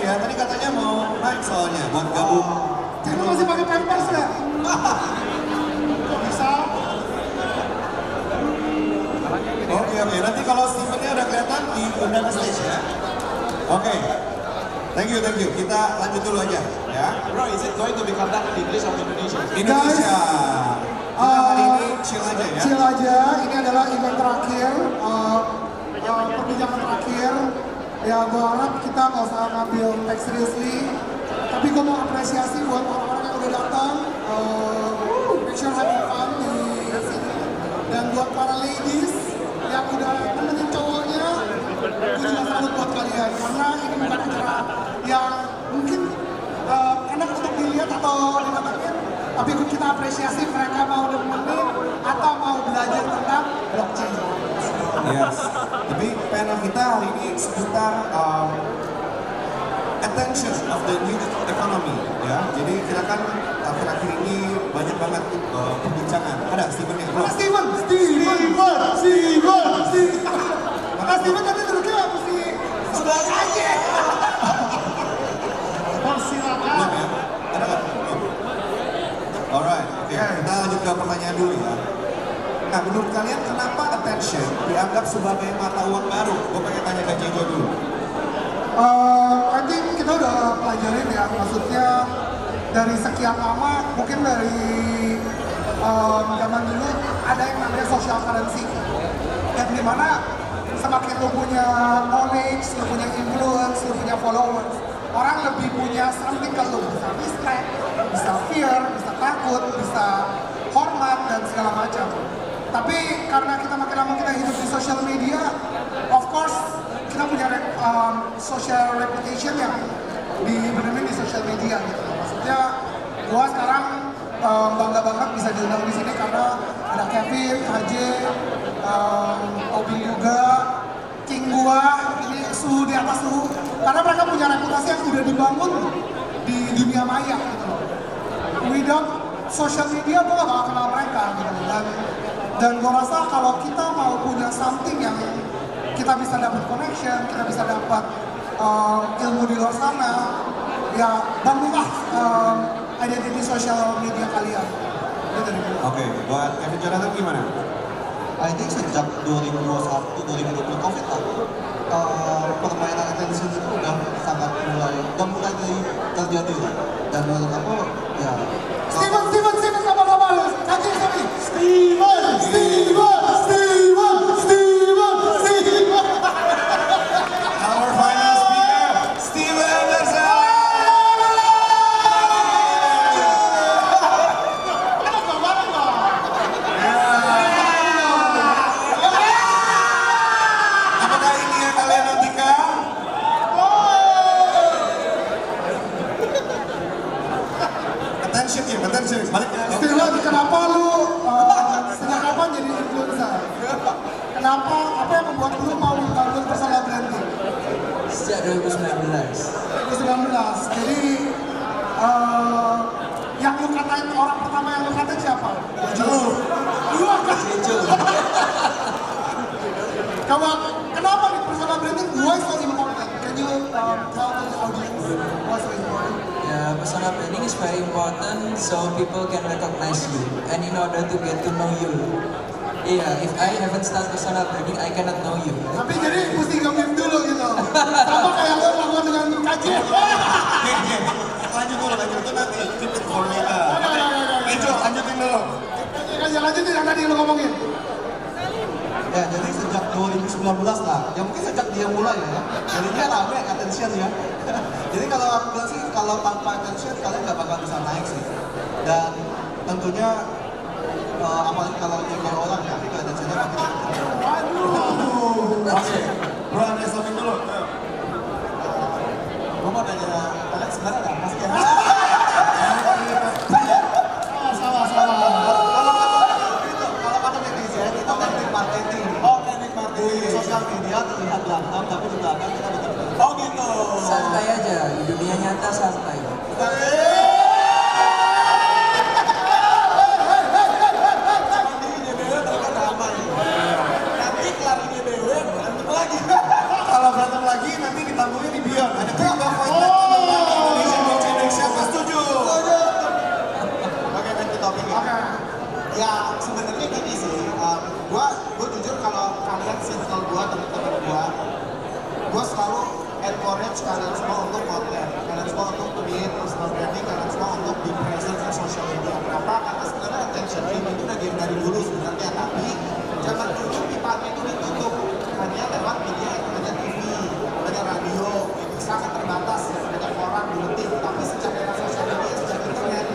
ya. Tadi katanya mau naik soalnya buat gabung. Kita masih pakai pampers ya? Bisa? Oke. Nanti kalau Steven-nya udah kelihatan diundang ke stage ya. Oke. Thank you. Kita lanjut dulu aja ya. Bro, is it going to be conducted in English or Indonesia? Indonesia. Kita hari ini chill aja ya. Chill aja, ini adalah event terakhir, perbincangan terakhir. Ya, gue harap kita nggak usah ngambil tech seriously. Tapi gue mau apresiasi buat orang-orang yang udah datang. Make sure having fun di sini. Dan buat para ladies yang udah nemenin cowoknya, gue juga salut buat kalian. Karena ini bukan acara yang mungkin enak untuk dilihat atau didatangin. Tapi kita apresiasi mereka mau nemenin atau mau belajar tentang blockchain. Yes. Tapi panel kita hari ini seputar attention of the new economy ya. Jadi kita kan akhir-akhir ini banyak banget perbincangan. Ada Steven yang belum? Steven. Steven tadi duduknya mesti sebelah aja. Silakan. Belum ya? Ada nggak? Belum. Alright. Oke. Kita lanjut ke pertanyaan dulu ya. Nah, menurut kalian kenapa attention dianggap sebagai mata uang baru? Gue pengen tanya ke Jejo dulu. I think kita udah pelajarin ya, maksudnya dari sekian lama, mungkin dari zaman dulu ada yang namanya social currency, yang dimana semakin lu punya knowledge, lu punya influence, lu punya followers, orang lebih punya something ke lu, bisa respect, bisa fear, bisa takut, bisa hormat dan segala macam. Tapi karena kita makin lama kita hidup di social media, of course kita punya social reputation yang dibenerin di social media gitu. Maksudnya gua sekarang bangga banget bisa diundang di sini karena ada Kevin, KJ, Obi juga, King gua, ini suhu di atas suhu. Karena mereka punya reputasi yang sudah dibangun di dunia maya gitu loh. Without social media gua gak bakal kenal mereka gitu. Dan gue rasa kalau kita mau punya something yang kita bisa dapat connection, kita bisa dapat ilmu di luar sana, ya bangunlah identity sosial media kalian. Oke, buat Kevin Jonathan gimana? I think sejak 2021-2020 COVID permainan attention itu udah mulai terjadi lah. Dan menurut aku ya Steven, sama-sama lu, kaki sorry. Our final speaker, Steven Anderson. Apakah ini yang kalian nantikan? Attention, balik ya. Steven, kenapa lu sejak kapan jadi influencer? Kenapa, apa yang membuat lu mau bangun personal branding? Sejak 2019. 2019, jadi yang lu katain, orang pertama yang lu katain siapa? Lu kan? Kenapa nih personal branding? Why so important? Can you tell to the audience why so important? Yeah, personal branding is very important so people can recognize you and in order to get to know you. Yeah, if I haven't started personal branding, I cannot know you. Tapi jadi mesti nge-meme dulu gitu. Sama kayak lo lakukan dengan KJ. Lanjut itu nanti keep it for later. Ejo, lanjutin dulu. Lanjutin yang tadi lo ngomongin. ya jadi sejak 2019 lah. Ya mungkin sejak dia mulai ya. Jadinya rame attention ya. Jadi kalau aku bilang sih kalau tanpa attention kalian nggak bakal bisa naik sih. Dan tentunya apalagi kalau jengkel orang ya itu attentionnya makin tinggi. Oke, bro Anda stopin dulu. Gue mau tanya kalian sebenarnya ada apa sih ya? Kalau kata netizen itu teknik marketing. Oh teknik marketing. Di sosial media terlihat ganteng tapi di belakang kita betul-betul. Oh gitu. Santai aja, di dunia nyata santai. Kalau berantem lagi nanti ditangguhnya di Beyond. Ada Quick Fight. coach kalian semua untuk konten, kalian semua untuk create personal branding, kalian semua untuk be present di social media. Kenapa? Karena sebenarnya attention game itu udah game dari dulu sebenarnya, tapi zaman dulu pipanya itu ditutup hanya lewat media, hanya TV, hanya radio, itu sangat terbatas ya, banyak orang diletik. Tapi sejak era sosial media, sejak internet,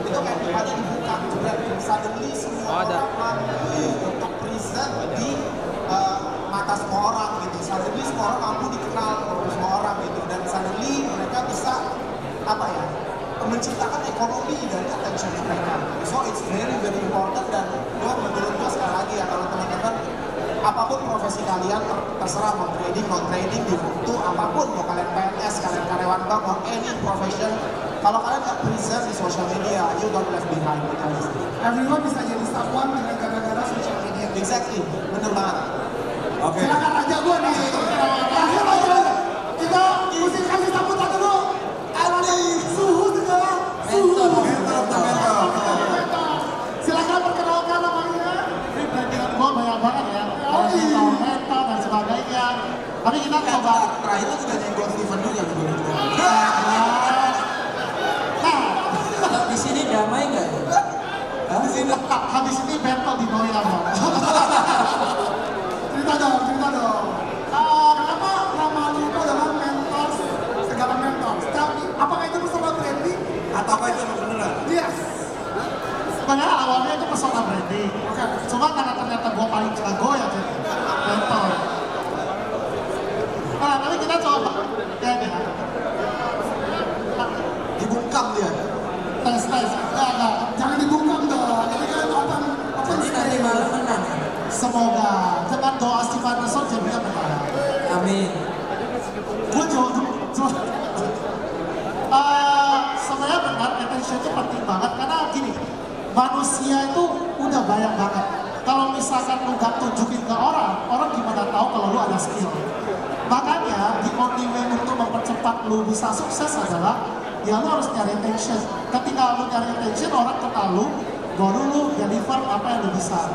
itu kayak pipanya dibuka, juga suddenly semua orang mampu untuk present di mata semua orang gitu. Suddenly semua orang mampu dikenal oleh semua orang gitu, dan suddenly mereka bisa apa ya, menciptakan ekonomi dari attention mereka. So it's very very important, dan menurut gua sekali lagi ya, kalau teman-teman apapun profesi kalian, terserah mau trading, non trading, di waktu apapun, mau kalian PNS, kalian karyawan bank, mau any profession, kalau kalian nggak present di social media, you got left behind. Everyone bisa jadi someone dengan gara-gara social media. Exactly, bener banget. Oke. Silakan aja gue nih. Akhir aja. Kita mesti kasih sambutan dulu. Ada suhu segala. Suhu. Silakan perkenalkan namanya. Ini brandingan gue banyak banget ya, meta dan sebagainya. Tapi kita coba. Terakhir itu juga nyenggol Steven juga nih. Nah, Kalau di sini damai nggak ya? di sini habis ini battle di Noya bro. Cerita dong. Kenapa nama lu itu adalah mentors, segala mentors? Tapi apakah itu personal branding? Atau apa itu beneran? Yes. Sebenarnya awalnya itu personal branding. Oke. Cuma karena ternyata gue paling jago ya jadi battle. Nah, tapi kita coba. Ya. Nah, Dibungkam dia. tes. Enggak. Jangan dibungkam dong. Jadi kan open Jadi nanti malam menang. Semoga dengan doa Steven Nelson jadinya menang. Amin. Gue cuma sebenarnya benar attention itu penting banget, karena gini, manusia itu udah banyak banget. Kalau misalkan lu gak tunjukin ke orang gimana tahu kalau lu ada skill. Makanya the only way untuk mempercepat lu bisa sukses adalah ya lu harus nyari attention. Ketika lu nyari attention, orang kenal lu, baru lu deliver apa yang lu bisa.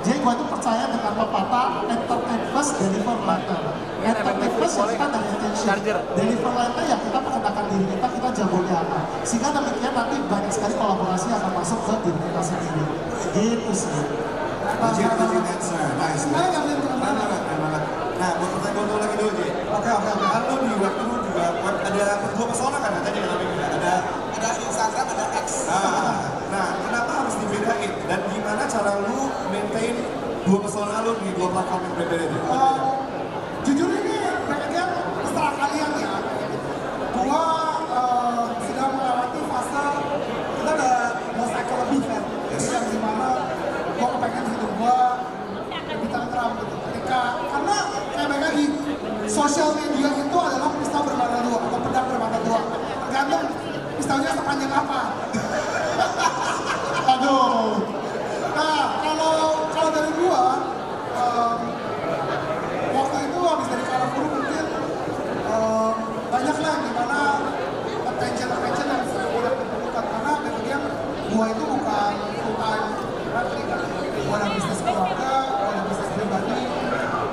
Jadi gue tuh percaya dengan pepatah entertain first, deliver later. Entertain first ya kita dari attention, deliver later ya kita mengenalkan diri kita jagonya apa. Sehingga demikian nanti banyak sekali kolaborasi akan masuk ke diri kita sendiri. Gitu sih. Legit answer. Nice. Sebenarnya nggak boleh Keren banget. Nah, buat pertanyaan lagi dulu, Ji. Oke. Kan lu di web lu juga ada dua pesona kan katanya, tapi Ada Instagram, ada X. Nah, kenapa harus dibedain? Dan gimana cara lu maintain dua pesona lu di dua platform yang berbeda itu? Jujur ini pengen setelah kalian ya, gua sedang melewati fase kita udah mau cycle lebih kan, jadi yang dimana gua kepengen hidup gua lebih tentram gitu. Karena kayak balik lagi, sosial media itu adalah pisau bermata dua atau pedang bermata dua, tergantung pisaunya sepanjang apa. Aduh. Nah, kalau dari gua, waktu itu habis dari Carrefour mungkin banyak lah yang dimana attention yang saya udah diperlukan, karena bagian gua itu bukan full time marketing kan, gua ada bisnis keluarga, gua ada bisnis pribadi,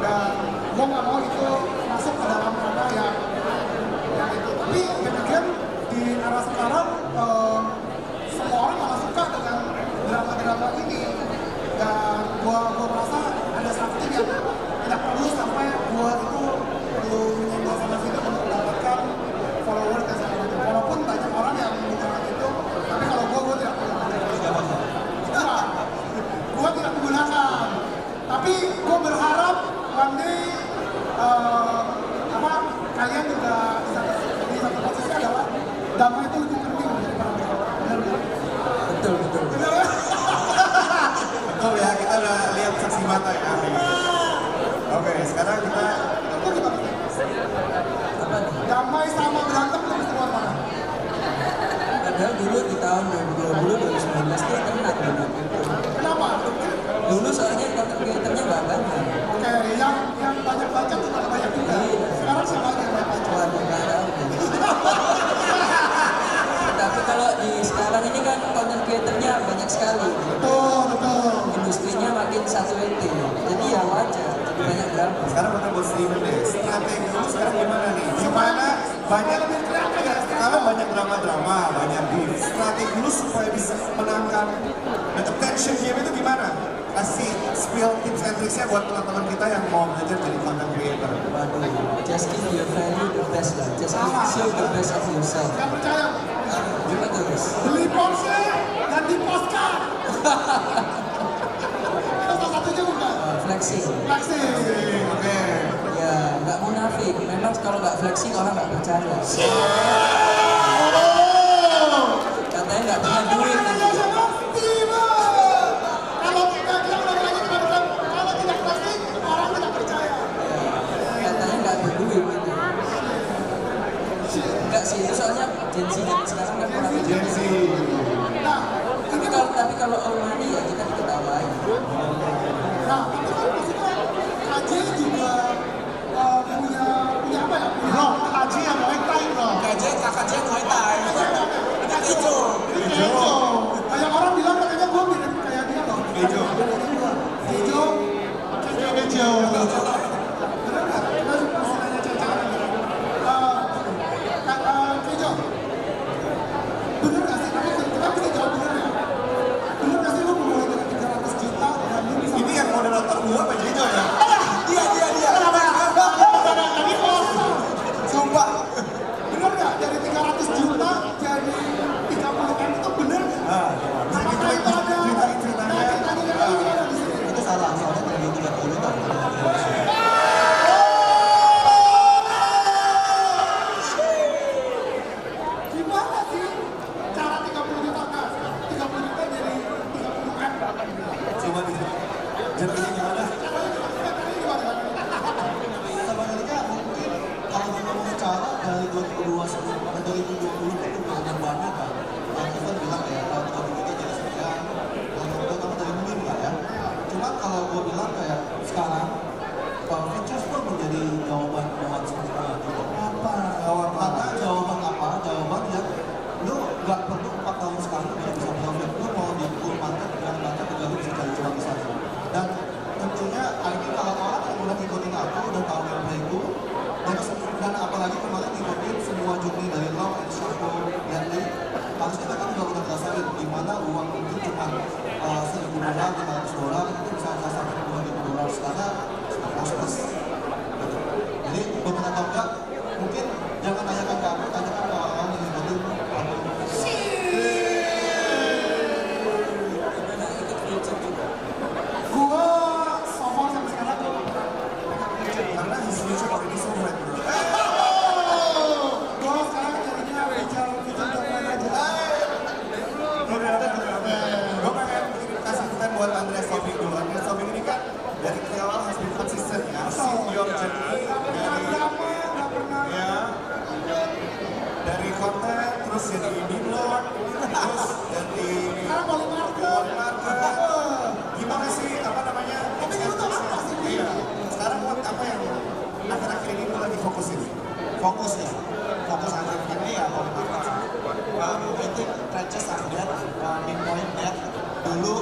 dan gua nggak mau itu masuk ke dalam ranah yang itu. Tapi bagian di era sekarang semua orang malah suka dengan drama-drama ini, dan gua merasa ada something yang tidak perlu sampai gua itu perlu menyenggol sana sini untuk mendapatkan followers dan segala macam. Walaupun banyak orang yang menggunakan itu, tapi kalau gua tidak menggunakan. Nah, gua tidak menggunakan. Tapi gua berharap one day kalian juga di satu posisi adalah damai itu lebih penting daripada Betul. Betul ya, kita udah lihat saksi mata ya. Oke, sekarang kita itu gimana? Apa nih? Damai sama berantem itu mesti keluar mana? Padahal dulu di tahun 2020, 2019 tuh kena dulu. Kenapa? Dulu soalnya content creator-nya nggak banyak. Oke, yang banyak baca tuh nggak banyak juga. Sekarang siapa aja yang banyak baca? Waduh, nggak tahu. Tapi kalau di sekarang ini kan content creator-nya banyak sekali. Betul. Industrinya makin satu itu. Jadi ya wajar, jadi banyak drama. sekarang kita buat Steven deh. Strategi lu sekarang gimana nih? Gimana banyak drama-drama, banyak beef. Strategi lu supaya bisa menangkan attention game itu gimana? Kasih spill tips and tricksnya buat teman-teman kita yang mau belajar jadi content creator. Waduh, just give your value the best lah. Just show the best of yourself. Gak percaya? Gimana guys? Beli Porsche dan di postcard. Itu salah satunya bukan? Flexing. Flexing. Oke. Ya, nggak munafik. Memang kalau nggak flexing orang nggak percaya. Katanya nggak punya duit. Kalau kita bilang lagi kalau tidak flexing, orang tidak percaya. Katanya nggak ada duit gitu. Enggak sih, itu soalnya Gen Z dan sekarang kan orang Gen Z. Nah, tapi kalau all money ya kita diketawain. nah, tapi kan maksudnya KJ juga punya apa ya? Bro, Haji yang Muay Thai bro. KJ Muay Thai. Kejo. Banyak orang bilang katanya gue mirip kayak dia loh. Kejo. Kejo. Kejo. Bener nggak? Kita masih nanya Caca. Kejo. Bener nggak sih? Tapi kita bisa jawab bener ya. Bener nggak sih lu memulai dengan 300 juta dan lu bisa Ini yang moderator gua apa Jejo ya? Dia. dari kosong? Sumpah. Bener nggak? Dari 300 juta jadi 30 M itu bener nggak? Apakah itu ada? Ceritanya. Ceritanya gimana di sini? Itu salah, soalnya dari 30 tahun. Gimana sih cara 30 juta kan? 30 juta jadi 30 M. Coba di jadinya gimana? Sebenarnya mungkin kalau kita ngomong cara dari 2020 itu banyak banget kan. Yang kita bilang ya kalau 30 jadi sekian, kalau kamu dari mungkin lah ya. Cuma kalau gue bilang kayak sekarang, features itu menjadi jawaban buat semua. Apa? Karena jawaban apa? Jawaban yang lu nggak perlu 4 tahun sekali udah bisa profit. Lu mau di full market dengan market juga lu bisa cari cuan di sana. Dan tentunya ini kalau orang yang udah ngikutin aku udah tahu gameplayku dan apalagi kemarin ngikutin semua jurni dari Long and Shaco Bentley, harus kita kan juga udah ngerasain di mana uang itu cuma $1.000, $500 itu bisa ngerasain $2.000 karena plus. Jadi benar atau enggak mungkin jangan tanyakan ke aku, tanyakan ke orang yang ngikutin aku. Gimana ikut future juga? Gua so far sampai sekarang tuh Karena his future already so bright bro. gua sekarang jadinya feature domain aja. Gue pengen kasih konten buat Andreas Taufik dulu. Andreas Taufik ini kan dari awal has been consistent ya. See your journey dari Nggak pernah. ya dari konten terus jadi Dimlord terus jadi Sekarang balik market. gimana sih apa namanya? Tapi itu tuh apa sih? Iya. Sekarang apa yang akhir-akhir ini lu lagi fokusin? Fokus ya, fokus akhir ini ya polimarket. Itu trenches update, pinpoint that dulu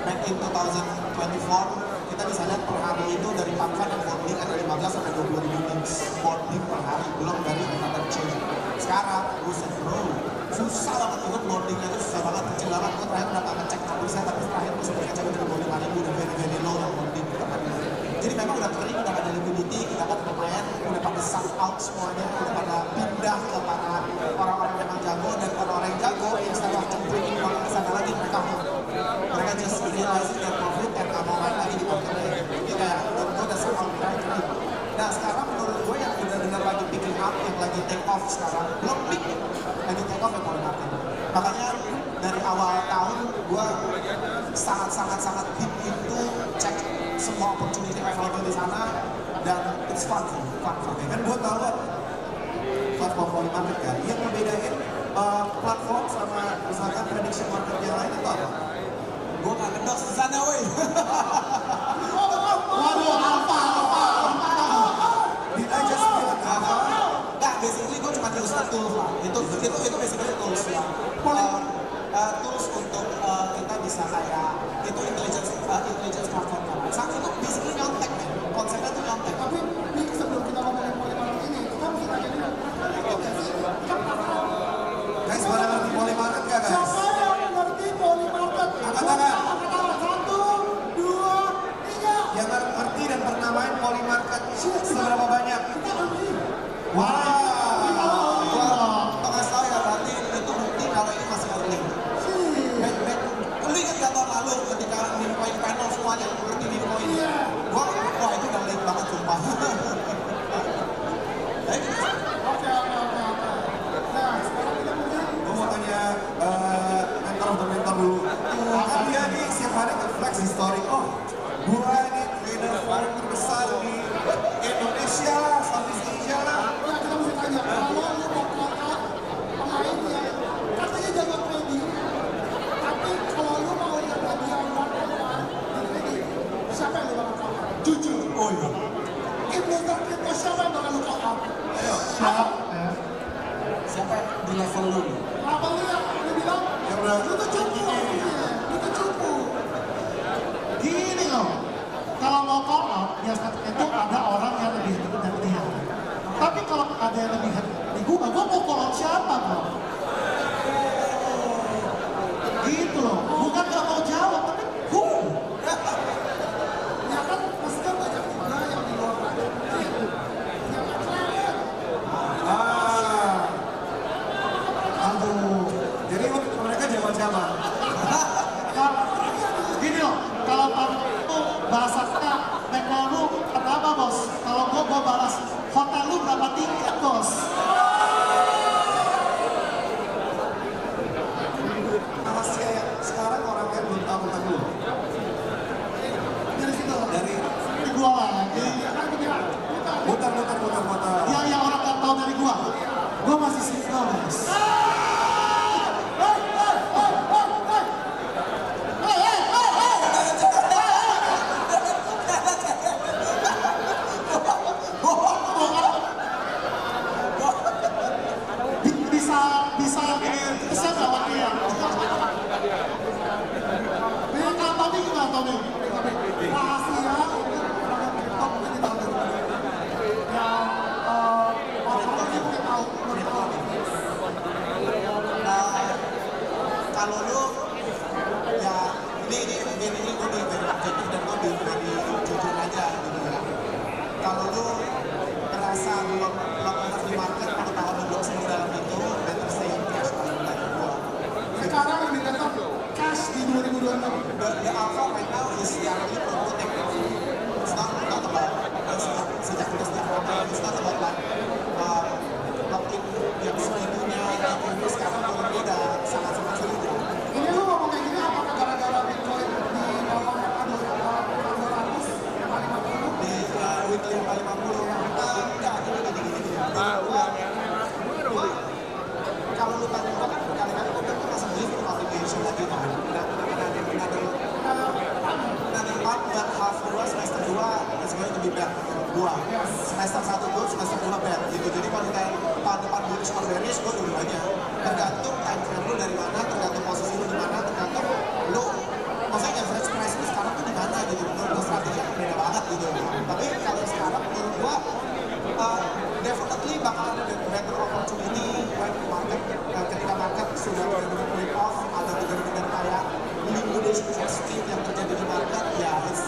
back in 2024 kita bisa lihat per hari itu dari pakan dan boarding ada 15 sampai 20 ribu links boarding per hari, belum dari another chain. Sekarang, buset bro, susah banget ikut boardingnya itu susah banget, kecil banget. Gue terakhir udah gak ngecek tapi saya tapi terakhir gue sempat ngecek udah 25 ribu, udah very low yang boarding. Jadi memang udah kering, udah ada liquidity, kita kan lumayan, udah pada suck out semuanya, udah pada pindah ke para orang-orang yang memang jago, dan orang-orang yang jago, instead of centering uang ke sana lagi, mereka just realize their profit dan nggak mau main lagi di marketnya. Jadi kayak, menurut gue udah suck out right. Nah sekarang menurut gue yang benar-benar lagi picking up, yang lagi take off sekarang, belum pick, lagi take off ya market. Makanya dari awal tahun gue sangat deep into cek semua opportunity available di sana dan it's fun for me. Kan gue tahu kan platform Polymarket kan yang membedain platform sama misalkan prediction market yang lain itu apa? Gue gak kendos di sana woi. Waduh, apa? Did I just feel it apa? Nggak, basically gue cuma use tools lah. Itu basically tools ya. Tools untuk kita bisa kayak itu intelligence platform. Saat itu basically nyontek kan. Konsepnya tuh nyontek. Tapi ini sebelum kita ngomongin polymarket ini, kita mesti tanya dulu. Kita penasaran di level lu. Apa lu yang udah bilang? Lu tuh cupu. Lu tuh cupu. Gini loh, kalau mau call out, biasanya itu ada orang yang lebih hebat dari dia. Tapi kalau ada yang lebih hebat dari gua mau call out siapa bro? Gitu loh, bukan gak mau jawab, tapi gua. Ya kan maksudnya banyak juga yang di luar yang cerewet. Aduh, Jadi mereka jaman-jaman. gini loh, kalau tamu itu bahasanya neko lu kenapa bos? Kalau gua balas hotel lu berapa tiket bos? Rahasia yang sekarang orang yang belum tahu tentang lu. Dari situ, Dari dari gua lagi. muter. Yang orang nggak tahu dari gua masih single guys. Bisa bisa nggak waktu ya? Ini kalau Tommy gimana Tommy? Rahasia untuk orang TikTok mungkin di tahun 2000 yang orang-orang yang mungkin tahu belum tahu. Kalau lu ya ini gue di objektif dan gue di jujur aja gitu ya. Kalau lu ngerasa belum pernah di market atau tahun lu belum sering dalam itu, better stay in cash paling baik gua. Sekarang yang dikatakan cash di 2026. The alpha right now is yang ini protect. It's not about sejak kita sejak awal. It's not about like blocking yang segitunya. Itu sekarang menurut udah sangat sulit ya. Ini lu ngomong kayak gini apakah gara-gara Bitcoin di bawah aduh 200 50? Di weekly yang paling 50 enggak gini kalau lu tanya gua kan kali-kali gua kan masih beli motivation lagi kan ada empat dan half 2 semester 2 is going to be bad menurut gua semester 1 good semester 2 bad gitu jadi kalau kayak tahun depan bullish or bearish gua dulu aja tergantung time frame lu dari mana tergantung posisi lu di mana tergantung lu maksudnya average price lu sekarang tuh di mana gitu menurut gua strategi beda banget gitu tapi kalau sekarang menurut gua definitely bakal ada better opportunity when market ketika market sudah benar-benar break off atau benar-benar kayak liquidation speed yang terjadi di market ya it's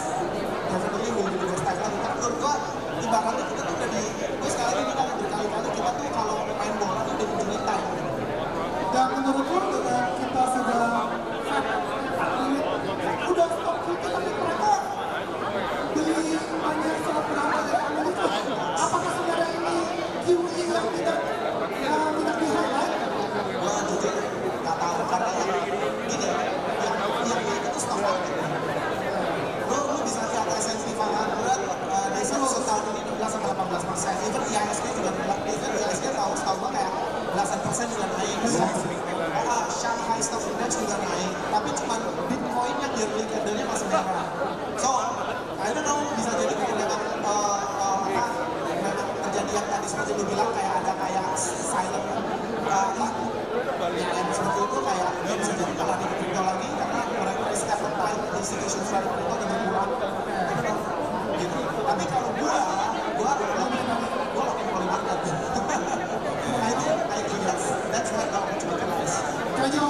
definitely will be the best time tapi menurut gua ibaratnya kita tuh udah di gua sekali lagi bilang berkali-kali kita tuh kalau main bola tuh udah di ujung time Dan menurut lu dengan kita sudah udah stop kita tapi mereka beli banyak sangat berapa dari Amerika. Apakah sebenarnya ini QE yang tidak di highlight? gua jujur nggak tahu karena yang itu stock market lu bisa lihat S&P 500 di setahun ini 12 sampai 18%. Even IHSG juga even IHSG setahu gua kayak belasan persen juga naik. Shanghai Stock Index juga naik. Tapi cuma Bitcoin yang yearly candle-nya masih merah. So I don't know bisa jadi kalau memang terjadi yang tadi seperti lu bilang kayak ada kayak silent yang seperti itu kayak dia bisa jadi kalau di crypto lagi karena mereka risk appetite institution selain itu udah berkurang gitu. Tapi kalau gua pakai poly market. I think that's my opportunity guys. Kajo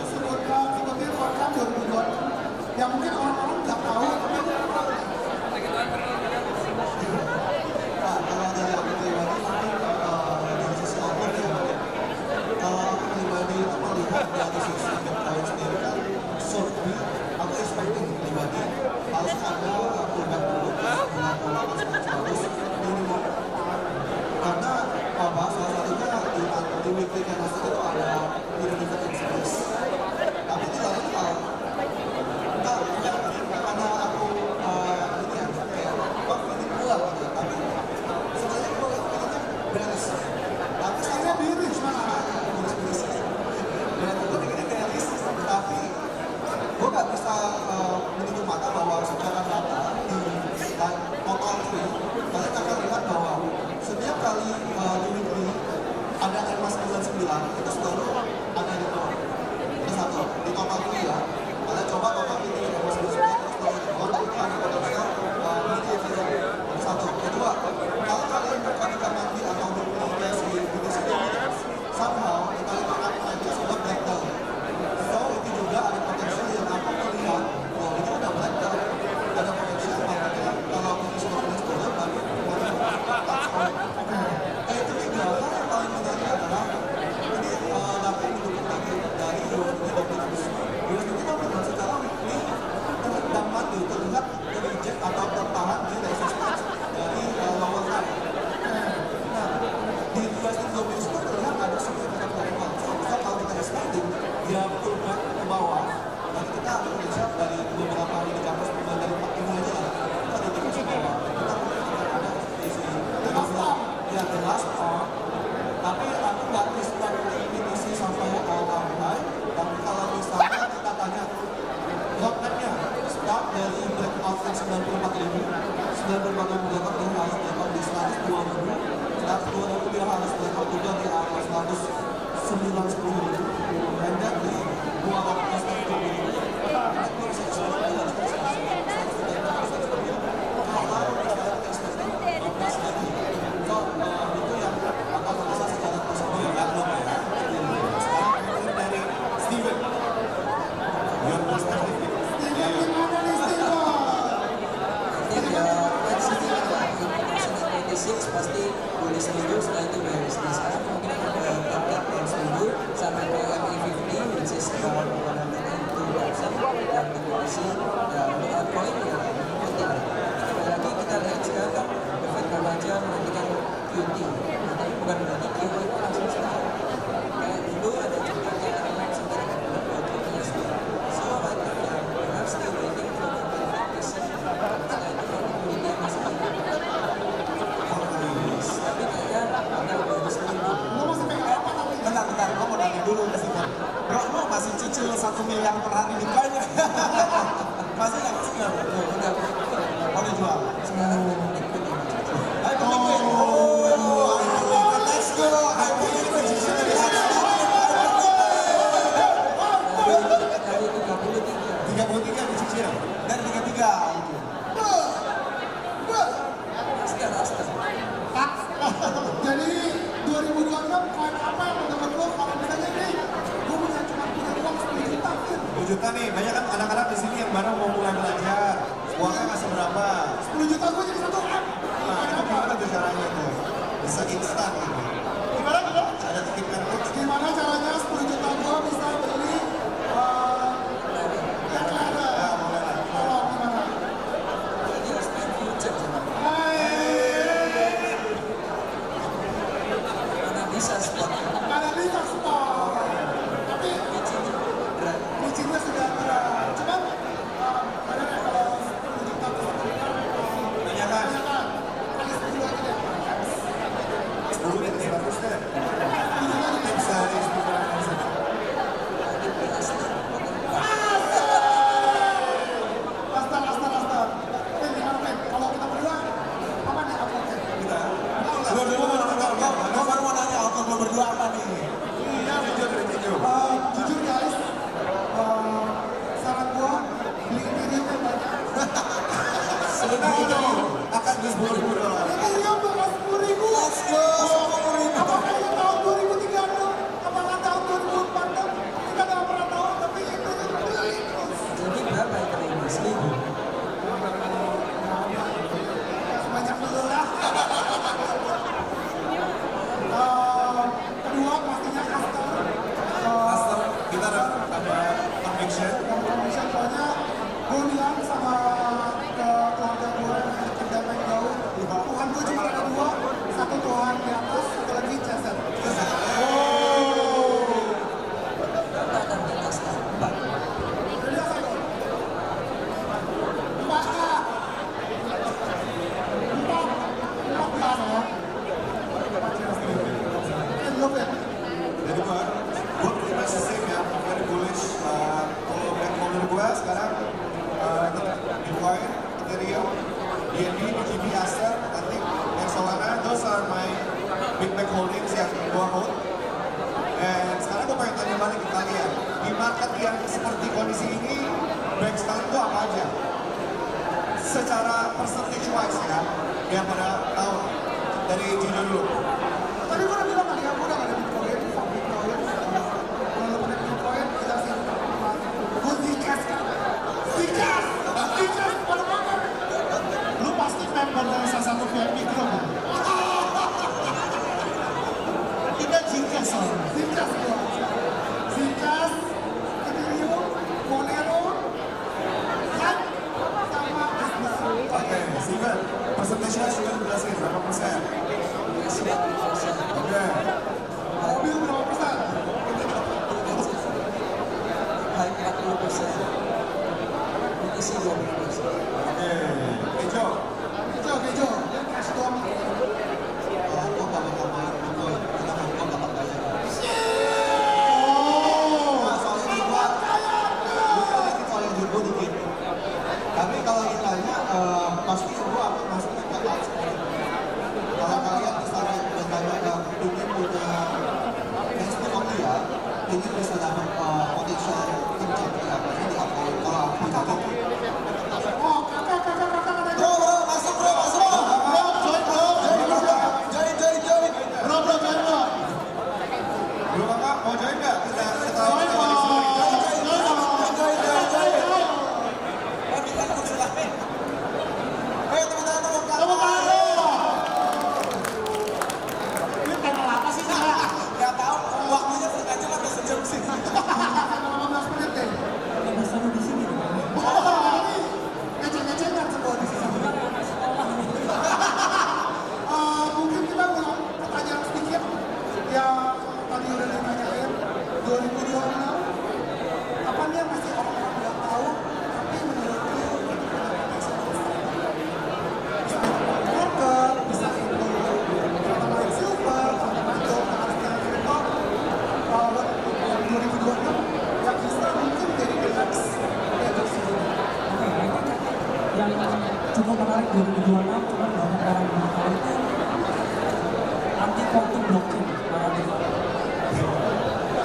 sebutin program 2002 yang mungkin orang-orang nggak tahu tapi Kalau dari aku pribadi mungkin dari sisi outlook ya aku pribadi itu melihat dari sisi Bitcoin sendiri kan short aku expecting pribadi harus ada pullback dulu dengan pola bagus minimum karena salah satunya di weekly candlestick itu ada dividend increase tapi itu lagi karena aku ini ya kayak feeling pula gitu tapi sebenarnya gue pengennya beres tapi saya bearish malah. beres dan gue pengennya beres tapi gue gak bisa menutup mata bahwa secara data di total trade kalian akan lihat bahwa setiap kali di weekly ada emas 99 itu miliar per hari Bitcoin-nya. Masih nggak masih nggak? Udah, Oh, udah jual. sekarang ikut ini. Ayo Bitcoin. Oh, let's go. Ayo Bitcoin. Kali 33. 33 dicicil. Dan 33 itu. Astaga. Jadi 2026 koin apa yang menurut lo kalau misalnya nih gue punya uang 10 juta Fir. 10 juta nih, banyak kan anak-anak di sini yang baru mau mulai belajar. Uangnya nggak seberapa. 10 juta gue jadi 1 M. Nah, itu gimana tuh caranya tuh? Bisa instan gitu. Gimana? Ada titik tips. Gimana caranya 10 juta gue bisa beli yang ada? Ya, boleh lah. Oh, gimana? Jadi spend future. Mana bisa spot? Ada bisa sport. Tapi Berat. licinnya sudah berat. Cuman ada ya kalau 10 juta bisa beli Tanyakan. kali 10 aja deh. 10 dari 100 deh. 10 juta aja deh. Tips dari speaker yang sana. Asta. Eh, gimana, Pen? Kalau kita berdua, apa nih uploadnya? Kita. Gue baru mau nanya outlook lo berdua apa nih? Iya, jujur. Jujur guys, saran gua beli Ethereum yang banyak. Akan di 10.000 dolar. Ethereum bakal 10.000. Let's go. 10.000. Apakah ini tahun 2036? Apakah tahun 2046? Kita nggak pernah tahu, tapi Ethereum beli terus. Jadi berapa itu ini? 1000. Sebanyak dulu lah. Kedua pastinya Castor. Custom, kita ada conviction. Yang commission soalnya gue bilang sama ke keluarga gue yang dekat dan main jauh, Tuhan gue cuma ada 2, satu Tuhan di atas, satu lagi Jason. Berapa akan kita start? 4. Jadi apa itu? 4K. 4 ya. Belum ya? Jadi gue pretty much the same ya, very bullish. Kalau backholder gue sekarang Bitcoin, Ethereum, BNB, BGB, Aster, I think, and Solana, those are my big back holdings yang gue hold. Dan sekarang gue pengen tanya balik ke kalian, di market yang seperti kondisi ini, back sekarang itu apa aja? Secara percentage wise ya, yang pada tahu dari Junior dulu. Tadi gue udah bilang kali ya, gue udah gak ada Bitcoin, fuck Bitcoin. Kalau lo pada Bitcoin, kita sih gue Zcash kan. Zcash, pada banget. Lu pasti member dari salah satu VIP group. Kita jingkes soalnya. Zcash gue. Zcash, Ethereum, Monero, kan sama Asda. Oke, Steven, persentasenya sudah dijelasin berapa persen? Masih 40%. Oke, Mobil berapa persen? High 40%. BTC 20%. oke. Ejo, Kejo, cash doang. Gue gak bakal main Bitcoin. Karena gue gak bakal bayar. Nah, soalnya di gua dikit soalnya jujur gue dikit. Tapi kalau ditanya, pasti gue akan masukin ke altcoin. Kalau kalian misalnya udah tanya ingin punya Facebook kopi ya, ingin bisa dapat potensial income ya, pasti di altcoin. Kalau aku gitu. Oh, kakak katanya. Bro, masuk bro. Bro, join bro. Join. Bro, join bro. belum kakak mau join nggak? Kita Join bro. Oh, kita ikut silakan. Ayo teman-teman, Tepuk tangan bro. Ini channel apa sih Sarah? nggak tahu waktunya sengaja atau sejam sih. 15 menit deh. Ngeceng-ngecengan semua di sini. Mungkin kita ulang pertanyaan sedikit yang tadi udah ditanyain 2026 2026 cuma banyak orang yang tahu itu anti quantum blockchain narratif.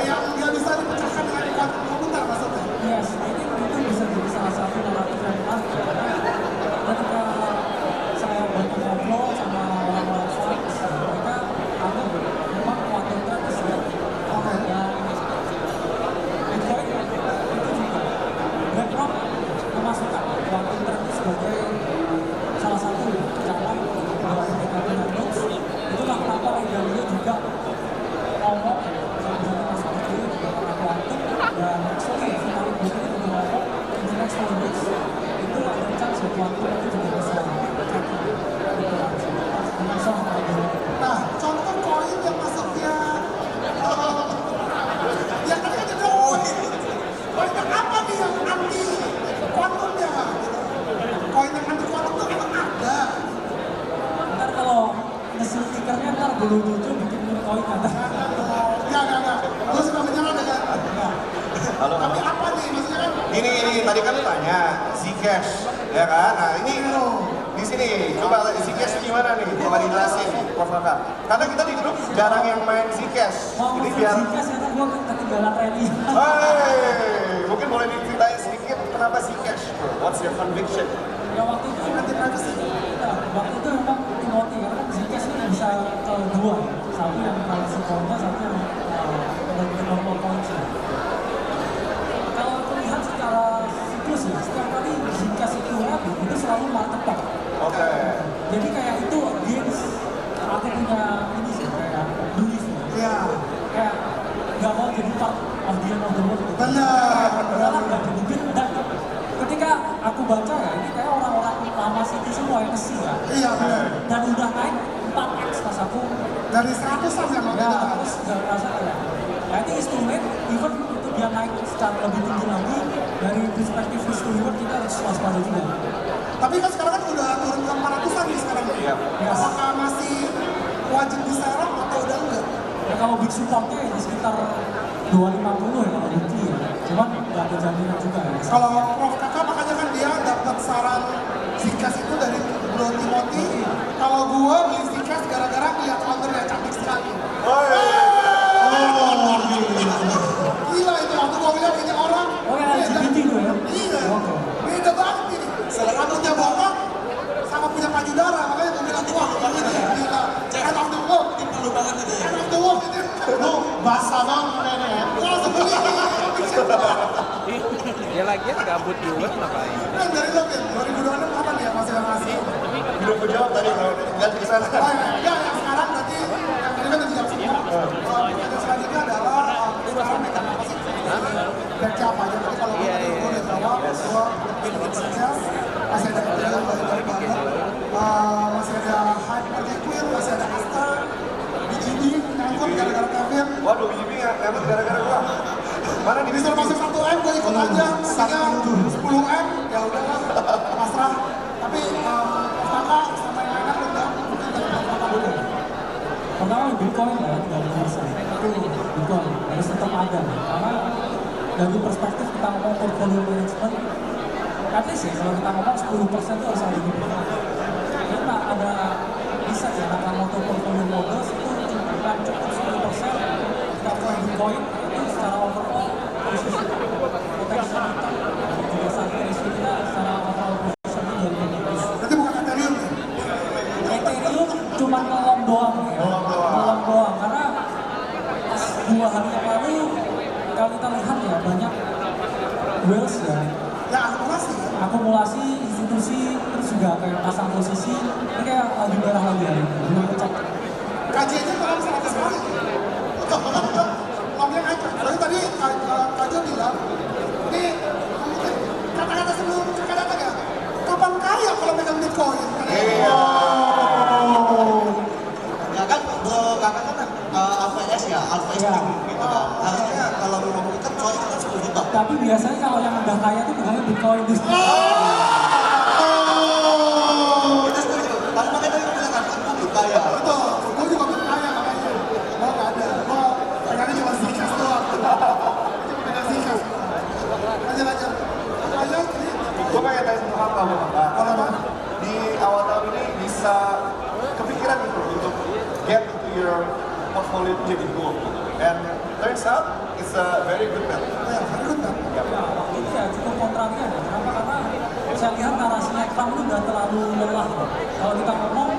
Yang nggak bisa dipecahkan dengan kuantum komputer maksudnya. Yes, itu bisa jadi salah satu naratif yang menarik karena ketika saya banyak ngobrol sama orang-orang finance, mereka anggap memang quantum trade is real. Dan Bitcoin itu juga BlackRock memasukkan quantum trade sebagai salah satu cara dalam mendekati nodes. Itulah kenapa Ray Dalio juga ngomong kalau bisa masuk ke juga karena quantum dan actually Vitalik Buterin juga ngomong in the next 4 years itu ada chance ya quantum itu juga bisa tracking gitu kan. So, Nah, contoh koin yang masuknya ya kan ada koin. Koin yang apa nih yang anti kuantumnya? Koin yang anti kuantum itu memang ada. ntar kalau ngesil stickernya ntar dulu-dulu bikin Bitcoin ada. Enggak. Lu suka menyerang dengan Halo. tapi apa nih maksudnya kan? Ini tadi kan lu tanya Zcash, ya kan? Nah ini di sini coba Zcash gimana nih? Coba dijelasin, Prof. Kakak. Karena kita di grup jarang yang main Zcash. Mau Jadi ngomong biar, Zcash ya gue ketinggalan rally. mungkin boleh diceritain sedikit kenapa Zcash? What's your conviction? Ya waktu itu nanti privacy. Nah, waktu itu memang Timothy karena kan Zcash ini bisa ke dua, satu yang privacy coin-nya, satu yang normal coins. Kalau terlihat secara siklus ya, setiap kali Zcash itu rally itu selalu market top. Oke. Jadi kayak itu against aku punya ini sih kayak belief. Iya. Kayak nggak mau jadi part of the end of the world. Benar. Udahlah nggak jadi bit. Dan ketika aku baca ya, ini kayak orang-orang lama City semua yang nge ya. Iya benar. Dan udah naik 4x pas aku Dari 100-an yang waktu ya itu kan. terus gak ngerasa kayak ya itu is too late, even itu dia naik secara lebih tinggi lagi dari perspektif risk to reward kita harus waspada juga. Tapi kan sekarang kan udah turun ke 400-an nih sekarang. Iya. Yes. Apakah masih wajib diserap atau udah enggak? Ya kalau big supportnya ya di sekitar 250 ya kalau bukti ya. Cuman nggak ada jaminan juga ya. Kalau Prof Kakak makanya kan dia dapat saran Zcash itu dari Bro Timothy. Kalau gua beli Zcash gara-gara lihat counternya cantik sekali. Gila itu waktu gua lihat ini orang. Oh ya LGBT tuh ya. Iya. Oke. Beda banget ini. Rambutnya botak sama punya payudara makanya gua bilang wah ini gila. End of the world. Perlu banget itu ya. End of the world itu. Lu basah banget mainnya ya. Gua langsung beli. Ya lagian gabut juga ngapain? Kan dari lo Bin, 2026 apa nih yang masih masih? Belum aku jawab tadi kalau ganti ke sana. Oh ya, yang sekarang berarti yang tadi kan udah dijawab semua. Pertanyaan selanjutnya adalah sekarang megang apa sih? Baca apa aja? Tapi kalau gue tadi gue udah jawab, gue bikin saja. Masih ada Ethereum banyak banget. Masih ada Hyper Liquid, masih ada Asta, BGB, nyangkut gara-gara Kevin. Waduh, BGB nggak gara-gara gua. Mana di Disuruh masuk 1M, gue ikut aja. Misalnya 10M, ya udahlah, pasrah. Tapi kakak sama yang lainnya udah mungkin dari kakak dulu. Pertama Bitcoin ya, dari bisa itu Bitcoin harus tetap ada karena dari perspektif kita ngomong portfolio management at least ya kalau kita ngomong 10% itu harus ada di Bitcoin karena ada bisa ya Nakamoto portfolio models itu cuma cukup 10% kita pakai Bitcoin itu secara overall posisi potensial kita juga sampai isu kita secara overall posisi dari bagus. Berarti bukan Ethereum ya? Ethereum cuma ngelong doang ya. Ngelong doang karena pas 2 hari yang lalu kalau kita lihat ya banyak whales ya Ya akumulasi ya. akumulasi institusi terus juga kayak pasang posisi ini kayak lagi merah lagi ya belum pecah. Kaji aja kalau 100 kali. Ngomongnya aja. Soalnya tadi Kak Jo bilang, ini kata-kata sebelum kakak datang ya, kapan kaya kalau megang Bitcoin? Ya kan bro kakak kan AVS ya, Alpha Iya. Stream gitu kan. Harusnya kalau mau ngomong kan coin kan 10 juta. Tapi biasanya kalau yang udah kaya tuh bukannya Bitcoin tuh. Itu setuju. Tapi makanya tadi gue bilang kan, aku belum kaya. Betul, gue juga belum kaya makanya. Gue gak ada, gue pengennya cuma Zcash doang. Cuma pegang Zcash. Lanjut. Lanjut, ini Gua pengen tanya satu hal sama Kakak. kalau apa? Di awal out, it's a very good bet. Ya, very good kan? Ya, waktu itu ya cukup kontrarian ya. Kenapa? Karena saya lihat narasinya Trump itu udah terlalu lelah. Kalau kita ngomong,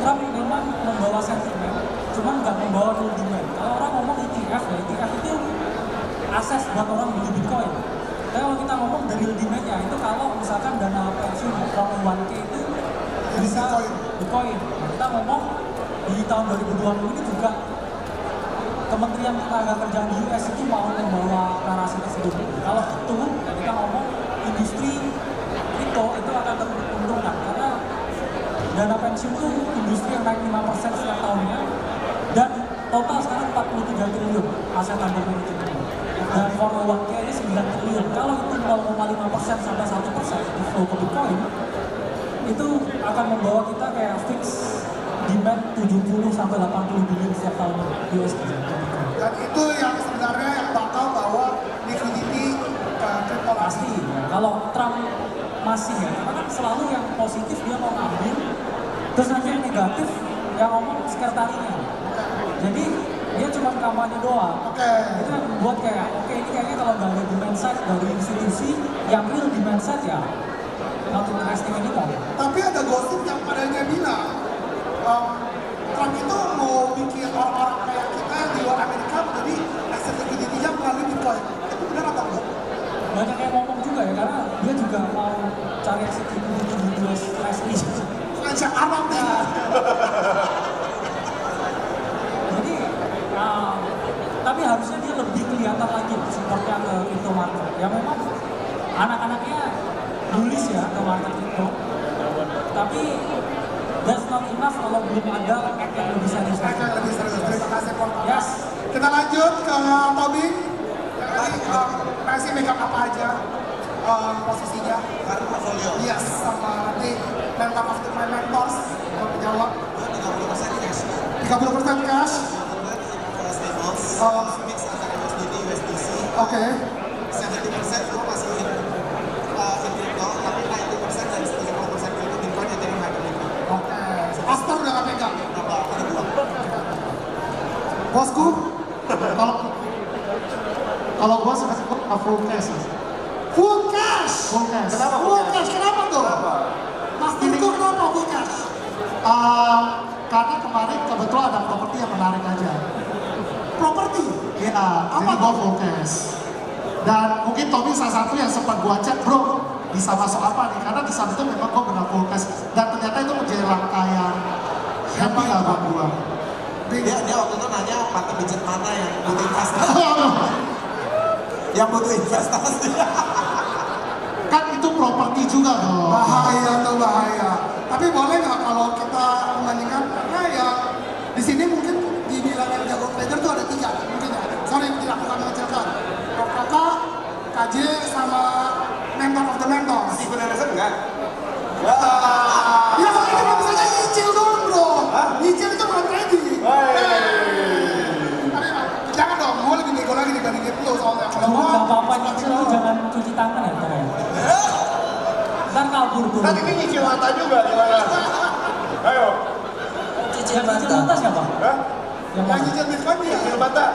Trump memang membawa sentimen, cuman nggak membawa real demand. Kalau orang ngomong ETF, ya ETF itu akses buat orang beli Bitcoin. Tapi kalau kita ngomong dari real demand-nya, itu kalau misalkan dana pensiun from 1K itu bisa Bitcoin. Nah, kita ngomong di tahun 2020 ini juga Kementerian Ketenagakerjaan di US itu mau membawa narasi tersebut. Kalau itu, ya kita ngomong industri kripto itu akan teruntungkan karena dana pensiun itu industri yang naik 5% setiap tahunnya dan total sekarang 43 triliun aset under management. Dan 401k ini 9 triliun. Kalau itu 0,5% sampai 1% itu flow ke Bitcoin, itu akan membawa kita kayak fix demand 70 sampai 80 billion setiap tahun USD. Dan itu yang sebenarnya yang bakal bawa liquidity ke crypto Pasti. Kalau Trump masih ya, karena kan selalu yang positif dia mau ngambil, terus nanti yang negatif yang ngomong sekretarinya. Jadi dia cuma kampanye doang. Oke. Itu yang membuat kayak, oke ini kayaknya kalau nggak ada demand side dari institusi, yang real demand side ya not interesting anymore. Tapi ada gosip yang padanya bilang Trump itu mau bikin orang-orang kayak kita yang di luar Amerika menjadi aset liquidity-nya melalui Bitcoin. Itu benar atau enggak? Banyak yang ngomong juga ya, karena dia juga mau cari exit liquidity di US Treasury. Ngajak Arab nih. Jadi, tapi harusnya dia lebih kelihatan lagi supportnya ke crypto market. Ya memang anak-anaknya bullish ya ke market crypto. Tapi that's not enough kalau belum ada act yang lebih serius. Mereka yang lebih serius. Terima kasih Pak. Yes. Kita lanjut ke Tobing. Kasih megang apa aja posisinya? Karena portfolio. Yes, sama nanti mentor of my mentors untuk menjawab. 30% cash. 30% cash. Stables. Mix antara USDT, USDC. Oke. 70% itu masih in crypto, tapi 90% dan 30% itu Bitcoin, Ethereum, Hyperliquid. Oke. Aster udah gak pegang. Ada dua. Bosku, Kalau gua suka full cash. full cash. Full cash. Kenapa Full cash, kenapa tuh? Mas Tirko kenapa full cash? Karena kemarin kebetulan ada properti yang menarik aja. Properti. Iya, jadi gua full cash. Dan mungkin Tommy salah satu yang sempat gua chat, bro, bisa masuk apa nih? Karena di saat itu memang gua benar full cash. Dan ternyata itu menjadi rangkaian happy lah buat gua. Dia waktu itu nanya pakai budget mana yang butuh investasi. Yang butuh investasi. Kan itu properti juga dong. Bahaya tuh bahaya. Tapi boleh nggak kalau kita membandingkan karena ya di sini mungkin dibilang yang jago trader tuh ada 3 mungkin ya. Sorry tidak akan mengecilkan. Prof Kakak, KJ sama mentor of the mentors. Steven Anderson enggak? Ya makanya cuma bisa nyicil doang bro. Nyicil itu bukan trading. Tapi jangan dong, gue lebih bego lagi dibandingin lo soalnya. Kalau Cuma gua nggak apa-apa nyicil itu jangan cuci tangan ya, ntar ya. Ntar kabur tuh. Kan ini nyicil mata juga gimana? Ayo. Cicil Yang mata. nyicil mata siapa? Hah? Yang yang mana? nyicil Bitcoin ya. Nyicil mata?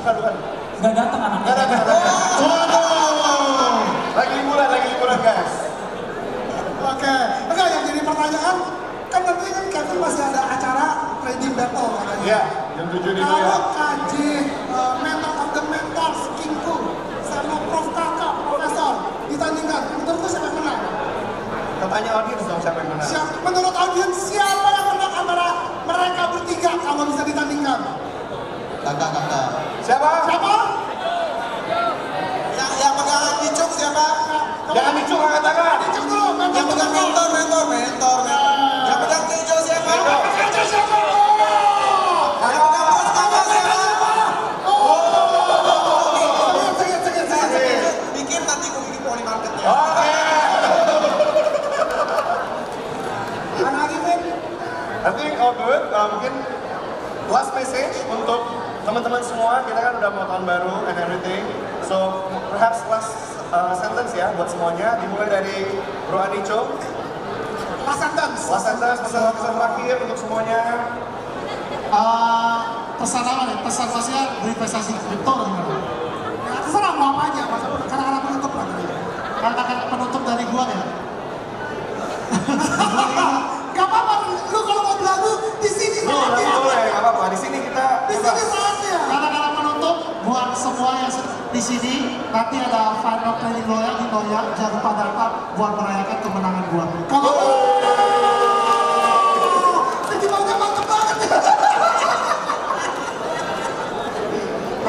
Bukan. Nggak datang anaknya. Waduh. Lagi liburan guys. Oke, enggak yang jadi pertanyaan kan nanti kan Kevin masih ada acara trading battle katanya. Iya, jam 7 nih ya. Kalau KJ, mentor of the mentors, Kingku, sama Prof Kakak, Profesor ditandingkan, menurut lu siapa yang menang? Katanya audiens dong siapa yang menang. Menurut audiens siapa yang menang antara mereka bertiga kalau bisa ditandingkan? Kakak. Siapa? Siapa? Yang pegang dicuk siapa? Jangan dicuk angkat tangan. Dicek dulu, mentor Yang of the pegang mentors. mentor. Yang pegang hijau siapa? KJ siapa? Yang pegang pos kakak siapa? Segit. Bikin nanti gue bikin poli marketnya. Oke. Anak Arifin, I think all good. Mungkin last message untuk teman-teman semua. Kita kan udah mau tahun baru and everything. So perhaps last sentence ya buat semuanya. Dimulai dari Bro Anico. last sentence. Last sentence, pesan-pesan terakhir untuk semuanya. Pesan apa nih? Pesan maksudnya berinvestasi di kripto atau gimana? Kata-kata penutup dari gua ya. Gak apa-apa, lu kalau mau belagu di sini saatnya. boleh, nggak apa-apa. Di sini kita Di sini saatnya. Kata-kata penutup buat semua yang di sini, nanti ada final training loyal di Noya, jangan lupa datang buat merayakan kemenangan gua. Kalau festivalnya mantep banget.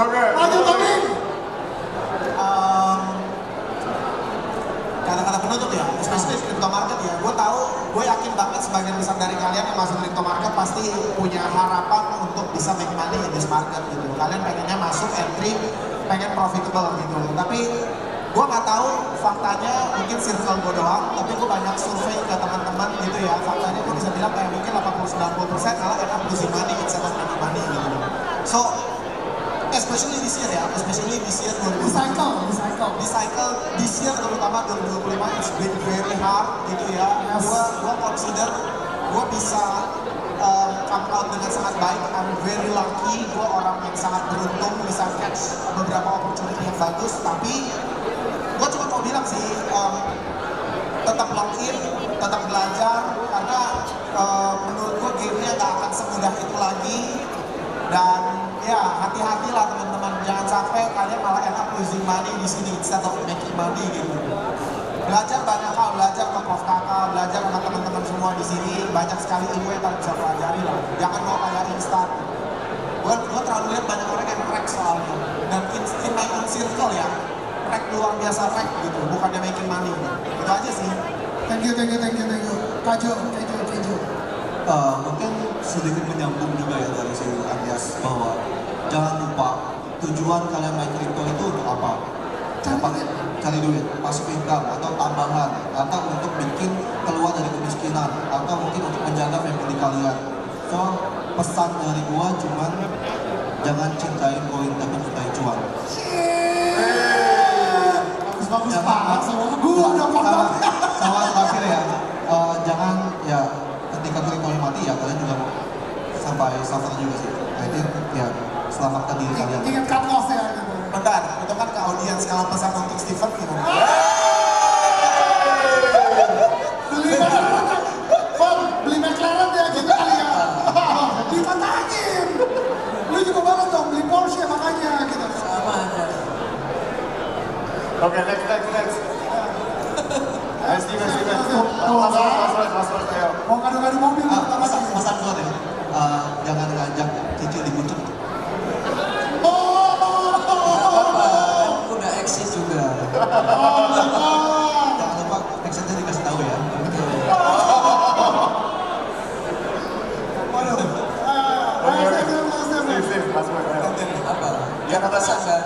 Oke. Lanjut Tommy. Kata-kata penutup ya, especially crypto market ya. Gue yakin banget sebagian besar dari kalian yang masuk crypto market pasti punya harapan untuk bisa make money in this market gitu. Kalian pengennya masuk entry, pengen profitable gitu. Tapi gue nggak tahu faktanya, mungkin circle gue doang. Tapi gue banyak survei ke teman-teman gitu ya. Faktanya gue bisa bilang kayak mungkin 80-90% malah enak losing money instead of making money gitu. So especially this year ya, especially this year 2025. Di cycle this year terutama 2025 it's been very hard gitu ya. Gua consider gua bisa come out dengan sangat baik. I'm very lucky. Gua orang yang sangat beruntung bisa catch beberapa opportunity yang bagus. Tapi gua cuma mau bilang sih tetap lock in, tetap belajar karena menurut gua gamenya nggak akan semudah itu lagi. Dan ya hati-hatilah teman-teman, jangan sampai kalian malah enak losing money di sini instead of making money gitu. Belajar banyak hal, belajar ke Prof Kakak, belajar sama teman-teman semua di sini, banyak sekali ilmu yang kalian bisa pelajari lah. Jangan mau kayak instan. Gue terlalu lihat banyak orang yang crack soalnya. Dan in my own circle ya, crack luar biasa crack gitu, bukannya making money. Itu aja sih. Thank you. Kajo. Mungkin sedikit menyambung juga ya dari si Andreas bahwa jangan lupa tujuan kalian main crypto itu untuk apa? Cari duit, passive income atau tambahan atau untuk bikin keluar dari kemiskinan atau mungkin untuk menjaga family kalian. So pesan dari gua cuman jangan cintai koin tapi cintai cuan. Bagus banget semua. Gua udah paham. Sama terakhir ya, jangan ya ketika kriptonya mati ya kalian juga sampai suffer juga sih. I think ya selamatkan diri kalian. Ingat cut loss ya gitu. Bentar, itu kan ke audiens kalau pesan untuk Steven gimana? Beli McLaren ya gitu kali ya. Dipantangin. Lu juga banget dong beli Porsche makanya gitu. Sama aja. Oke, next. Steven. Ayo. Mau kado-kado mobil bentar lagi. Pesan gue deh, jangan ngajak cicil di buntut. Udah eksis juga. Jangan lupa exitnya dikasih tahu ya. Apa? Ya, kata Pesan kan?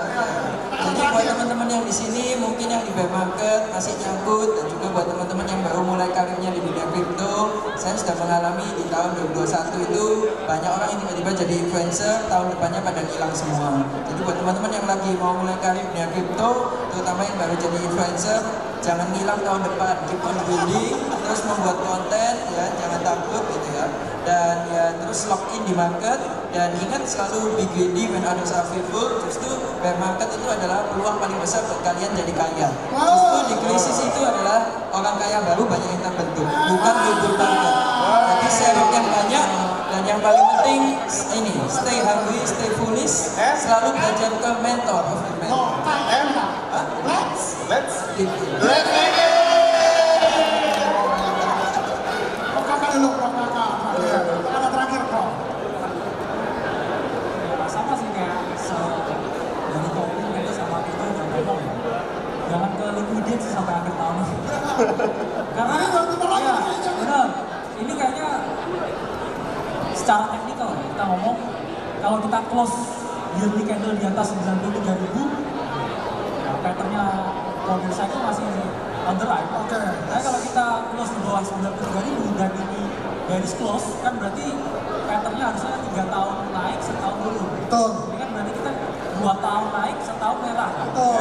Jadi buat teman-teman yang di sini, mungkin yang di bear market masih nyangkut, dan juga buat teman-teman yang baru mulai karirnya di dunia kripto, saya sudah mengalami di tahun 2021 itu banyak orang yang tiba-tiba jadi influencer, tahun depannya pada hilang semua. Jadi buat teman-teman yang lagi mau mulai karir dunia kripto, terutama yang baru jadi influencer, jangan hilang tahun depan, keep on building, terus membuat konten, ya jangan takut gitu ya. Dan ya terus lock in di market, dan ingat selalu be greedy when others are fearful. Justru bear market itu adalah peluang paling besar buat kalian jadi kaya. Justru di krisis itu adalah orang kaya baru banyak yang terbentuk, bukan di bull market. Jadi share yang banyak, dan yang paling penting ini stay hungry, stay foolish, selalu belajar ke mentor of the mentor. Let's Gitu. make it. Kakak dulu, Prof Kakak. Ada terakhir, Prof. Sama sih kayak dari topik itu sama kita udah ngomong ya. Jangan ke liquidate sih sampai akhir tahun. Karena Ini jangan bentar lagi ya, kayaknya. benar. Ini kayaknya secara teknikal ya, kita ngomong kalau kita close yearly candle di atas 93.000, ya patternnya model cycle masih on the right. Oke. Tapi kalau kita close di bawah 93.000 dan ini garis close, kan berarti patternnya harusnya 3 tahun naik, setahun turun. Betul. Ini kan berarti kita 2 tahun naik, setahun merah. Betul.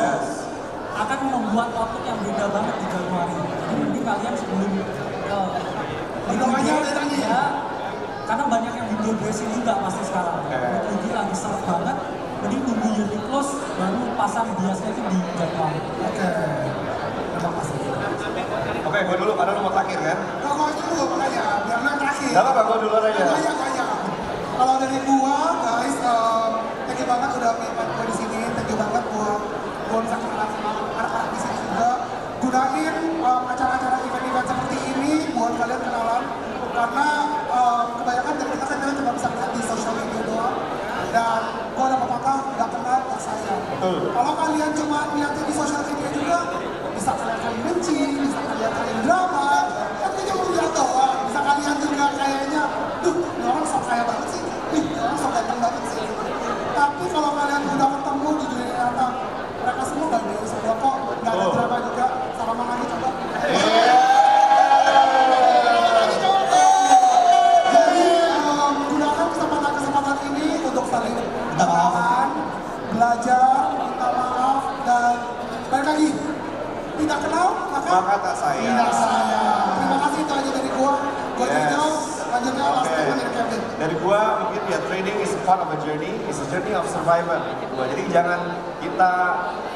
Akan membuat outlook yang beda banget di Januari. Jadi mending kalian sebelum Doanya udah tadi. ya, karena banyak yang window dressing juga pasti sekarang. Liquidity lagi serve banget. Mending tunggu yearly close, baru pasang biasanya itu di Januari. Oke. Terima kasih. Oke, gue dulu karena lu mau terakhir kan? Nah, gua itu dulu makanya, biar lu yang terakhir. Gak apa-apa, gue duluan aja. Banyak. Kalau dari gua, guys, thank you banget udah invite gua di sini. Thank you banget buat gua bisa kenalan sama anak-anak di sini juga. Gunain acara-acara event-event seperti ini buat kalian kenalan. Karena kebanyakan dari kita kan kalian cuma bisa lihat di social media doang. Dan gua ada pepatah, nggak kenal, nggak sayang. Kalau kalian cuma lihatin di social media juga, bisa kalian benci, bisa kalian drama, kan kita cuma lihat doang. Bisa kalian juga kayaknya, duh, ini orang sok kaya banget sih, ini orang sok ganteng banget sih. Tapi kalau kalian udah ketemu di dunia nyata, mereka semua gak ada semua kok, gak ada drama juga. Salaman lagi coba. Jadi gunakan kesempatan ini untuk saling kenalan, belajar, minta maaf, dan balik lagi. Tidak kenal, Maka tak sayang. tidak sayang. Terima kasih, itu aja dari gua. Gua Dino, lanjutnya last statement dari Kevin. Dari gua mungkin ya trading is part of a journey, is a journey of survival. Jadi jangan kita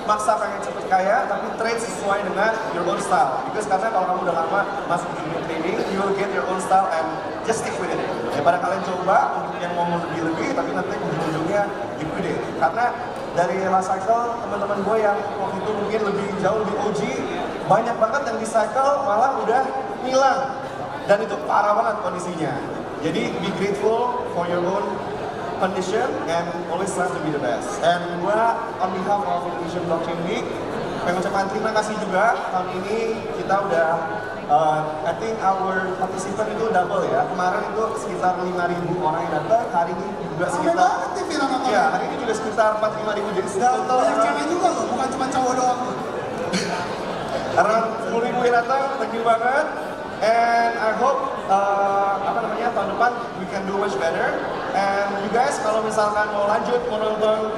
maksa pengen cepet kaya, tapi trade sesuai dengan your own style. Because karena kalau kamu udah lama masuk di dunia trading, you will get your own style and just stick with it. Daripada kalian coba untuk yang mau lebih-lebih, tapi nanti ujung-ujungnya liquidate. Karena dari last cycle, teman-teman gue yang waktu itu mungkin lebih jauh lebih OG, banyak banget yang di cycle malah udah hilang. Dan itu parah banget kondisinya. Jadi be grateful for your own condition and always strive to be the best. And gue on behalf of Indonesian Blockchain Week pengen ucapkan terima kasih juga. Tahun ini kita udah I think our participant itu double ya. Kemarin itu sekitar 5.000 orang yang datang, hari ini juga Sampai sekitar banget nih Vira nonton. ya, hari ini juga sekitar 45.000. Jadi total Banyak cewek juga loh, bukan cuma cowok doang. karena 10.000 yang datang, thank you banget. And I hope tahun depan we can do much better. And you guys kalau misalkan mau lanjut mau nonton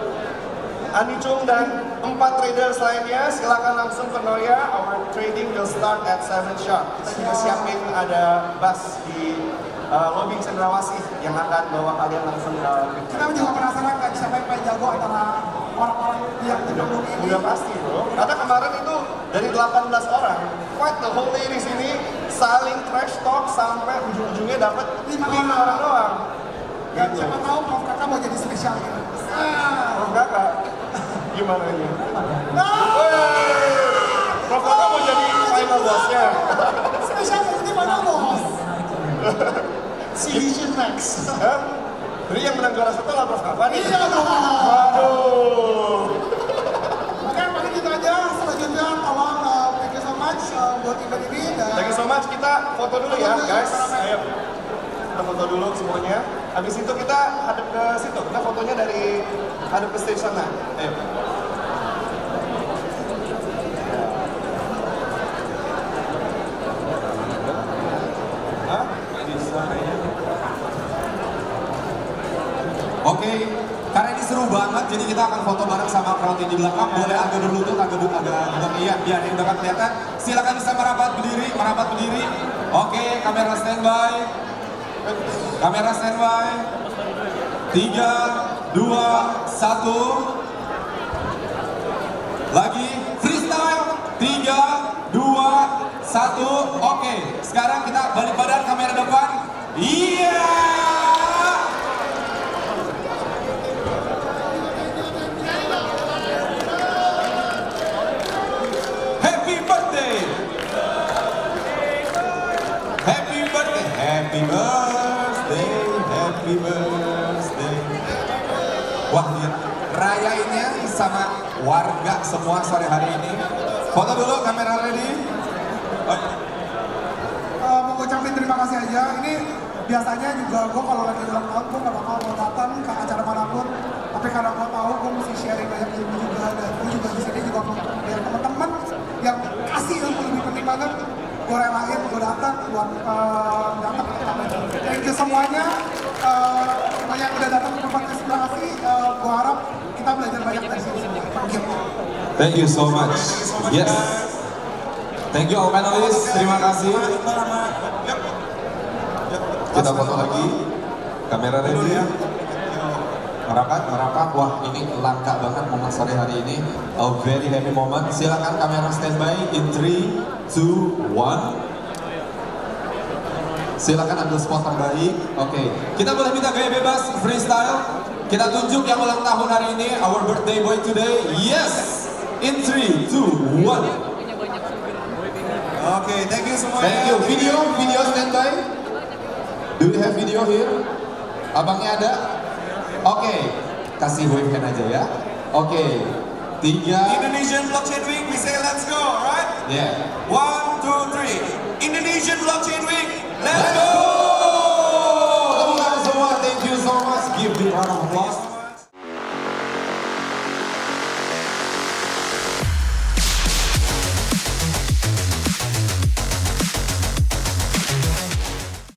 Andi Chung dan 4 traders lainnya, silakan langsung ke Noya. Our trading will start at 7 sharp. Kita juga siapin ada bus di lobby Cendrawasih yang akan bawa kalian langsung ke Kita juga penasaran kan siapa yang paling jago antara orang-orang yang gedung ini. udah pasti bro. Karena kemarin itu dari 18 orang, quite the whole day di sini saling trash talk sampai ujung-ujungnya dapat 5 orang doang. Dan siapa tahu Prof Kakak mau jadi spesial gitu. Prof Kakak, gimana ini? Prof Kakak mau jadi final bossnya. Spesial ini mana bos? Si Vision Max. Jadi yang menang juara satu lah Prof Kakak nih. Iya dong. Waduh. Oke, paling gitu aja. Selanjutnya tolong thank you so much buat event ini. Dan Thank you so much. Kita foto dulu ya guys. Ayo. Kita foto dulu semuanya. Habis itu kita hadap ke situ. Kita fotonya dari hadap ke stage sana. Ayo. Hah? Bisa kayaknya. Oke, karena ini seru banget, jadi kita akan foto bareng sama crowd yang di belakang. Boleh agak berlutut, agak iya, biar yang dekat kelihatan. Silakan bisa merapat berdiri. Oke, kamera standby. Kamera standby. 3, 2, 1. Lagi freestyle. 3, 2, 1. Oke, sekarang kita balik badan kamera depan. Iya. Happy birthday. Happy birthday. Happy birthday. Happy birthday. Wah, lihat rayainnya sama warga semua sore hari ini. Foto dulu, kamera ready. mau ngucapin terima kasih aja. Ini biasanya juga gue kalau lagi ulang tahun gue gak bakal mau datang ke acara manapun. Tapi karena gue tahu gue mesti sharing banyak ilmu juga, dan gue juga di sini juga mau lihat teman-teman yang kasih ilmu lebih penting banget. Gue relain, gue datang buat datang ke tempat ini. Thank you semuanya. Semuanya yang udah datang ke tempat inspirasi. Gue harap kita belajar banyak dari sini. Thank you. Thank you so much. Yes. Thank you all panelists. Terima kasih. Kita foto lagi. Kamera ready. Merapat. Wah, ini langka banget momen sore hari ini. A very happy moment. Silakan kamera standby in 3, 2, 1. Silakan ambil spot terbaik. Oke, kita boleh minta gaya bebas, freestyle. Kita tunjuk yang ulang tahun hari ini, our birthday boy today. Yes, in 3, 2, 1. Oke, thank you semuanya. Thank you. Video standby. Do you have video here? Abangnya ada? Oke, kasih wave hand aja ya. Oke, 3. Indonesian Blockchain Week, we say let's go, alright? Yeah. 1, 2, 3. Indonesian Blockchain Week, let's Let's go! go!